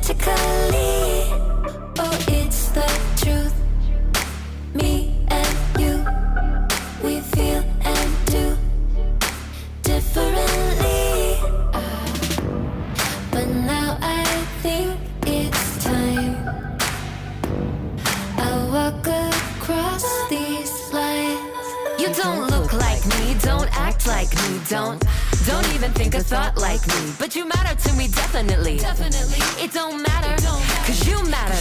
romantically. Oh, it's the truth. Me and you, we feel and do differently. But now I think it's time I walk across these lines. You don't look like me, don't act like me, don't even think a thought like me. But you matter to me, definitely. It don't matter, cause you matter.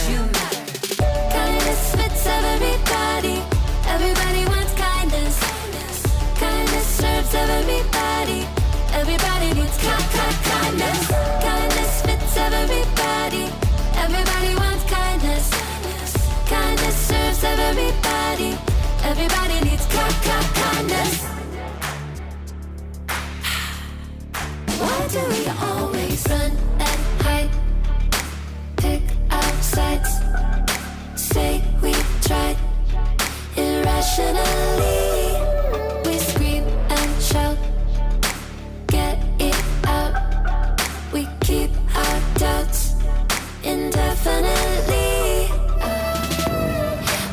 Kindness fits everybody. Everybody wants kindness. Kindness serves everybody. Everybody needs kindness. Kindness fits everybody. Everybody wants kindness. Kindness serves everybody. Everybody needs kindness. Why do we always run and hide? Pick our sides. Say we tried. Irrationally, we scream and shout. Get it out. We keep our doubts indefinitely.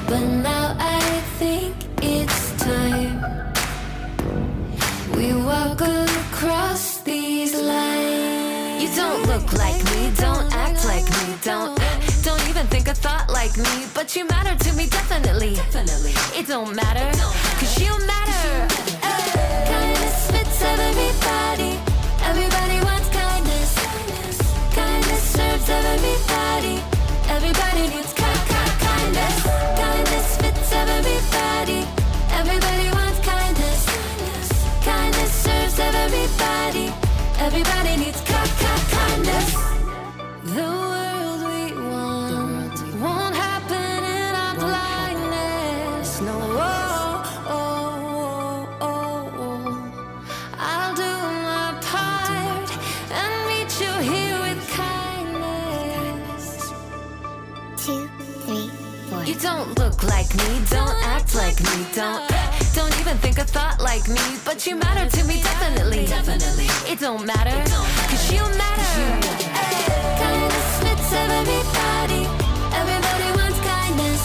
But now I think it's time we walk across these lines. You don't look like me, don't act like me, don't even think a thought like me. But you matter to me, definitely. It don't matter, cause you matter. Kindness fits everybody. Everybody wants kindness. Kindness serves everybody. Everybody needs kindness. Kindness fits everybody. Everybody wants kindness. Kindness serves everybody. Everybody needs kindness. The world we want won't happen in our blindness. No, I'll do my part and meet you here with kindness. 2, 3, 4. You don't look like me, don't act like me, don't even think a thought like me. But you matter to me, definitely. It don't matter, cause you matter. Kindness fits everybody. Everybody wants kindness.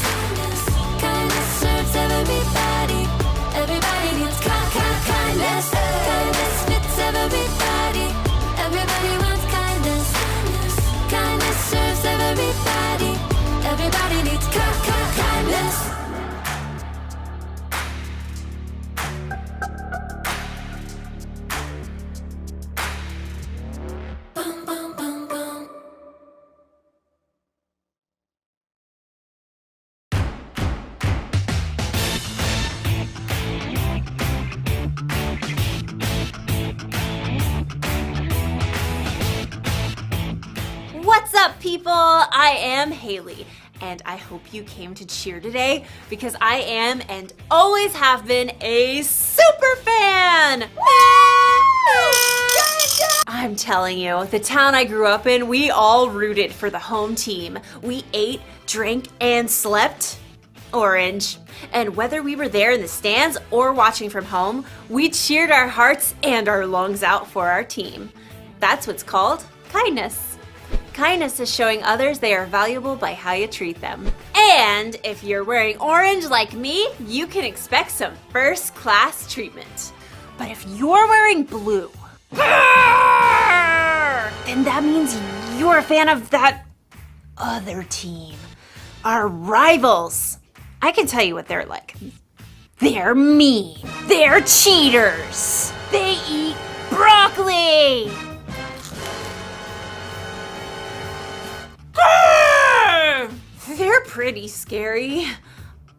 Kindness serves everybody. Everybody needs kindness. Kindness fits everybody. Everybody wants kindness. Kindness serves everybody. Everybody needs kindness. Boom, boom, boom, boom. What's up, people? I am Haley, and I hope you came to cheer today because I am and always have been a super fan! I'm telling you, the town I grew up in, we all rooted for the home team. We ate, drank, and slept orange. And whether we were there in the stands or watching from home, we cheered our hearts and our lungs out for our team. That's what's called kindness. Kindness is showing others they are valuable by how you treat them. And if you're wearing orange like me, you can expect some first-class treatment. But if you're wearing blue, then that means you're a fan of that other team. Our rivals. I can tell you what they're like. They're mean. They're cheaters. They eat broccoli. They're pretty scary.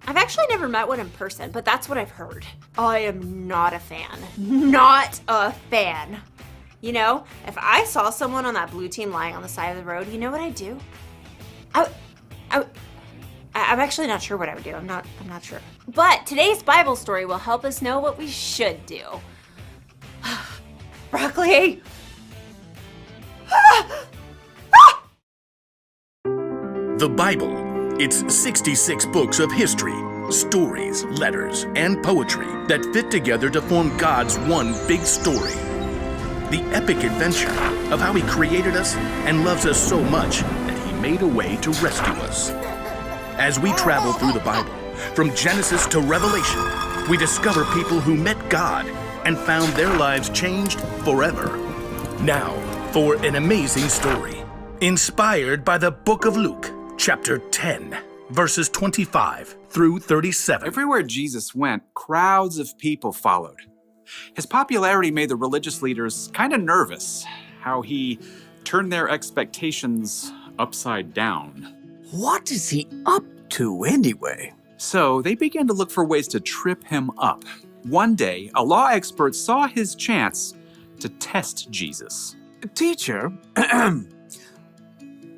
I've actually never met one in person, but that's what I've heard. I am not a fan. Not a fan. You know, if I saw someone on that blue team lying on the side of the road, you know what I'd do? I'm actually not sure what I would do. I'm not sure. But today's Bible story will help us know what we should do. Broccoli! The Bible. It's 66 books of history, stories, letters, and poetry that fit together to form God's one big story. The epic adventure of how He created us and loves us so much that He made a way to rescue us. As we travel through the Bible, from Genesis to Revelation, we discover people who met God and found their lives changed forever. Now, for an amazing story, inspired by the book of Luke, chapter 10, verses 25 through 37. Everywhere Jesus went, crowds of people followed. His popularity made the religious leaders kind of nervous, how he turned their expectations upside down. What is he up to anyway? So they began to look for ways to trip him up. One day, a law expert saw his chance to test Jesus. Teacher,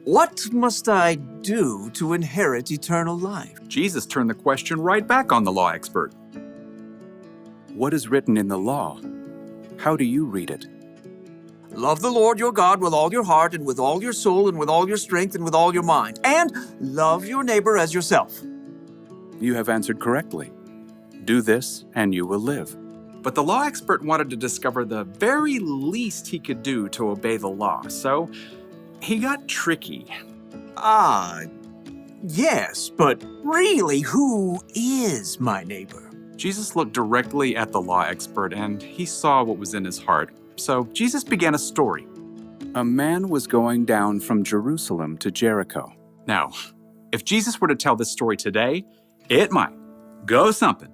what must I do to inherit eternal life? Jesus turned the question right back on the law expert. What is written in the law? How do you read it? Love the Lord your God with all your heart and with all your soul and with all your strength and with all your mind. And love your neighbor as yourself. You have answered correctly. Do this and you will live. But the law expert wanted to discover the very least he could do to obey the law, so he got tricky. Yes, but really, who is my neighbor? Jesus looked directly at the law expert and he saw what was in his heart. So Jesus began a story. A man was going down from Jerusalem to Jericho. Now, if Jesus were to tell this story today, it might go something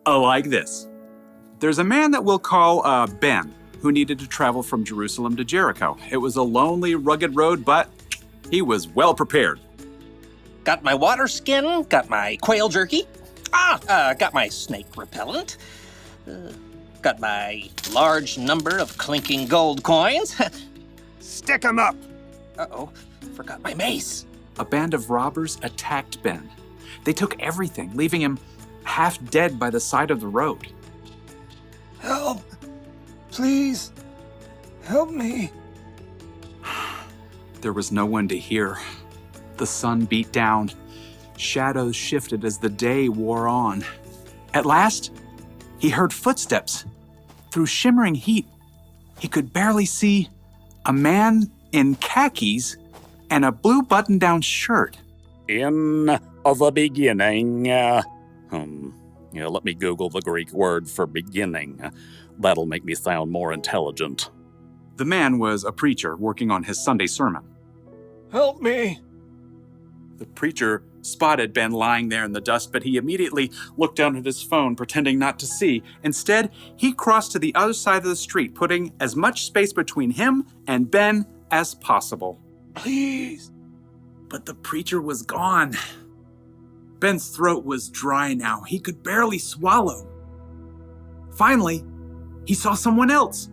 like this. There's a man that we'll call Ben, who needed to travel from Jerusalem to Jericho. It was a lonely, rugged road, but he was well prepared. Got my water skin, got my quail jerky, got my snake repellent, got my large number of clinking gold coins. Stick 'em up! Uh-oh, forgot my mace. A band of robbers attacked Ben. They took everything, leaving him half dead by the side of the road. Help! Please, help me. There was no one to hear. The sun beat down. Shadows shifted as the day wore on. At last, he heard footsteps. Through shimmering heat, he could barely see a man in khakis and a blue button-down shirt. In the beginning, let me Google the Greek word for beginning. That'll make me sound more intelligent. The man was a preacher working on his Sunday sermon. Help me! The preacher spotted Ben lying there in the dust, but he immediately looked down at his phone, pretending not to see. Instead, he crossed to the other side of the street, putting as much space between him and Ben as possible. Please! But the preacher was gone. Ben's throat was dry now. He could barely swallow. Finally, he saw someone else.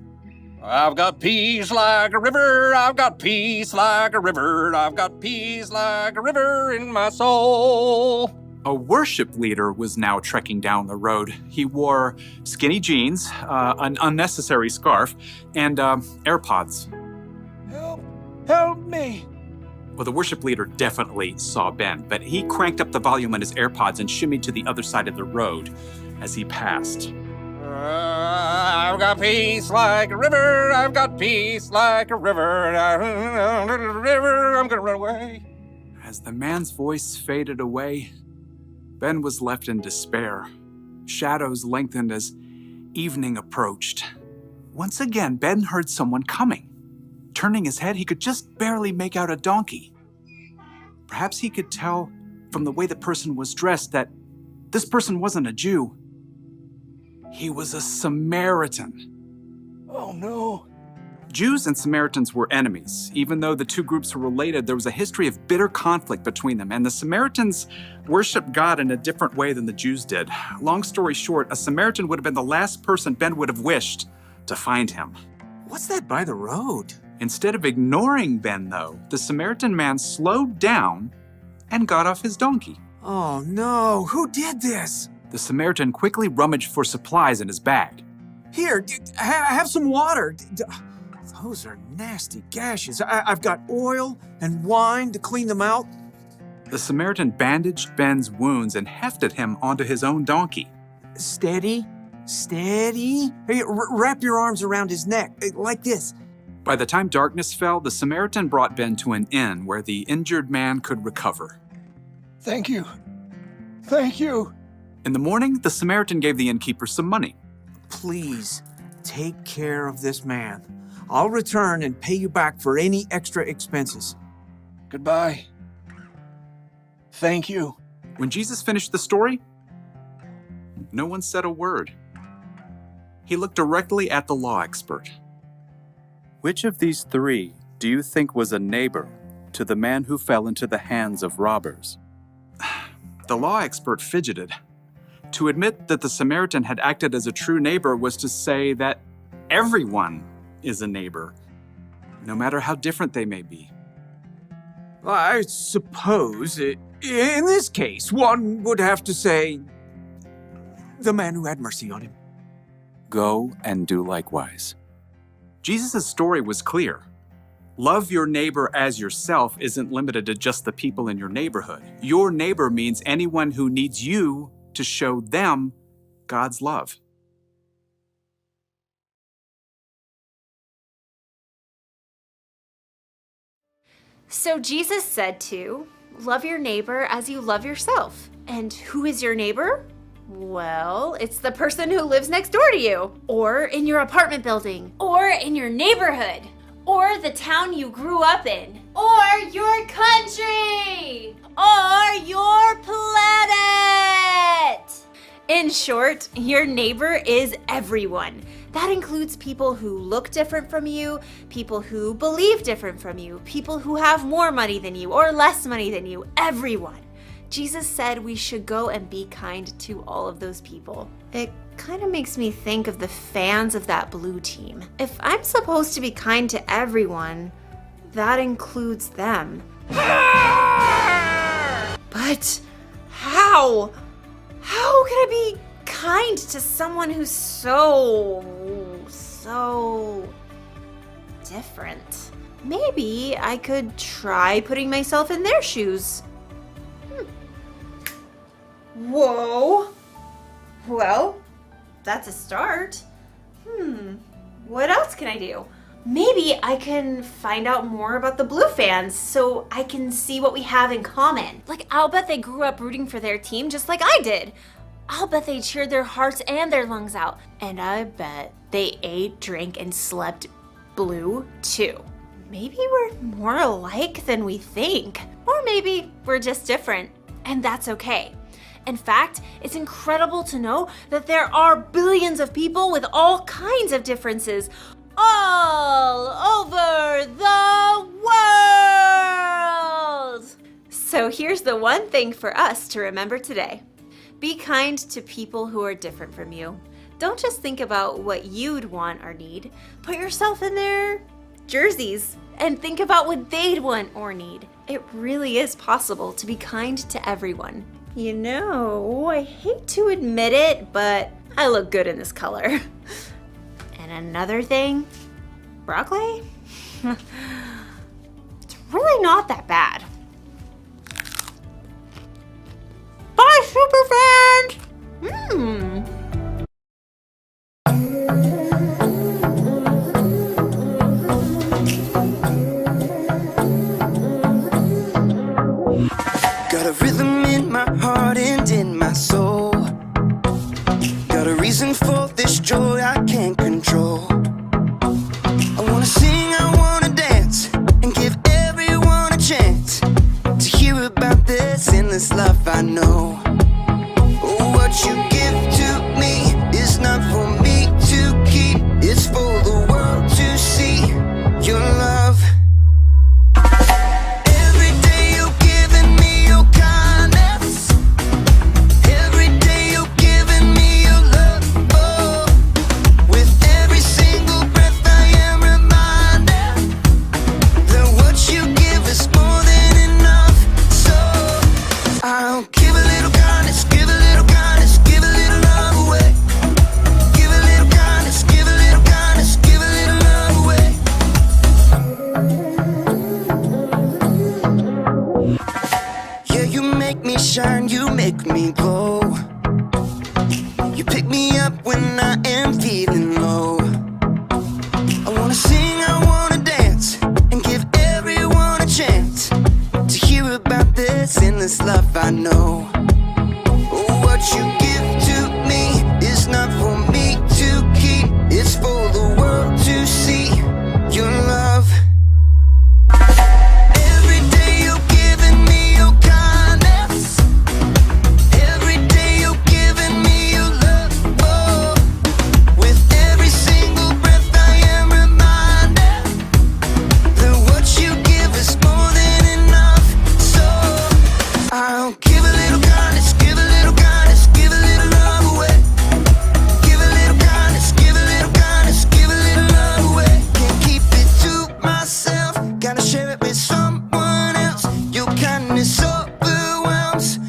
I've got peace like a river, I've got peace like a river, I've got peace like a river in my soul. A worship leader was now trekking down the road. He wore skinny jeans, an unnecessary scarf, and AirPods. Help me! Well, the worship leader definitely saw Ben, but he cranked up the volume on his AirPods and shimmied to the other side of the road as he passed. I've got peace like a river, I've got peace like a river, I'm gonna run away. As the man's voice faded away, Ben was left in despair. Shadows lengthened as evening approached. Once again, Ben heard someone coming. Turning his head, he could just barely make out a donkey. Perhaps he could tell from the way the person was dressed that this person wasn't a Jew. He was a Samaritan. Oh no. Jews and Samaritans were enemies. Even though the two groups were related, there was a history of bitter conflict between them, and the Samaritans worshiped God in a different way than the Jews did. Long story short, a Samaritan would have been the last person Ben would have wished to find him. What's that by the road? Instead of ignoring Ben, though, the Samaritan man slowed down and got off his donkey. Oh no, who did this? The Samaritan quickly rummaged for supplies in his bag. Here, have some water. Those are nasty gashes. I've got oil and wine to clean them out. The Samaritan bandaged Ben's wounds and hefted him onto his own donkey. Steady, steady. Hey, wrap your arms around his neck, like this. By the time darkness fell, the Samaritan brought Ben to an inn where the injured man could recover. Thank you. Thank you. In the morning, the Samaritan gave the innkeeper some money. Please, take care of this man. I'll return and pay you back for any extra expenses. Goodbye. Thank you. When Jesus finished the story, no one said a word. He looked directly at the law expert. Which of these three do you think was a neighbor to the man who fell into the hands of robbers? The law expert fidgeted. To admit that the Samaritan had acted as a true neighbor was to say that everyone is a neighbor, no matter how different they may be. I suppose, in this case, one would have to say the man who had mercy on him. Go and do likewise. Jesus' story was clear. Love your neighbor as yourself isn't limited to just the people in your neighborhood. Your neighbor means anyone who needs you to show them God's love. So Jesus said to love your neighbor as you love yourself. And who is your neighbor? Well, it's the person who lives next door to you, or in your apartment building, or in your neighborhood, or the town you grew up in, or your country, or your planet. In short, your neighbor is everyone. That includes people who look different from you, people who believe different from you, people who have more money than you or less money than you, everyone. Jesus said we should go and be kind to all of those people. It kind of makes me think of the fans of that blue team. If I'm supposed to be kind to everyone, that includes them. But how? How can I be kind to someone who's so different? Maybe I could try putting myself in their shoes. Whoa. Well, that's a start. What else can I do? Maybe I can find out more about the Blue fans so I can see what we have in common. Like, I'll bet they grew up rooting for their team just like I did. I'll bet they cheered their hearts and their lungs out. And I bet they ate, drank, and slept blue too. Maybe we're more alike than we think. Or maybe we're just different, and that's okay. In fact, it's incredible to know that there are billions of people with all kinds of differences all over the world. So here's the one thing for us to remember today. Be kind to people who are different from you. Don't just think about what you'd want or need. Put yourself in their jerseys and think about what they'd want or need. It really is possible to be kind to everyone. You know, I hate to admit it, but I look good in this color. And another thing, broccoli? It's really not that bad. Bye, superfans! Got a rhythm in my heart and in my soul. Got a reason for this joy I can't control. I wanna sing, I wanna dance, and give everyone a chance to hear about this endless love I know. Oh, what you give to me is not for me to keep. It's for the world to see your love. Shine, you make me glow. You pick me up when I am feeling low. I wanna sing, I wanna endless love I know. What you give to me is not for me to keep, it's for the world to see your love. Every day you're giving me your kindness. Every day you're giving me your love. Oh, with every single breath I am reminded that what you give is more than enough. So I'll give a little kindness, give a little kindness, give a little love away. Give a little kindness, give a little kindness, give a little love away. Can't keep it to myself, gotta share it with someone else. Your kindness overwhelms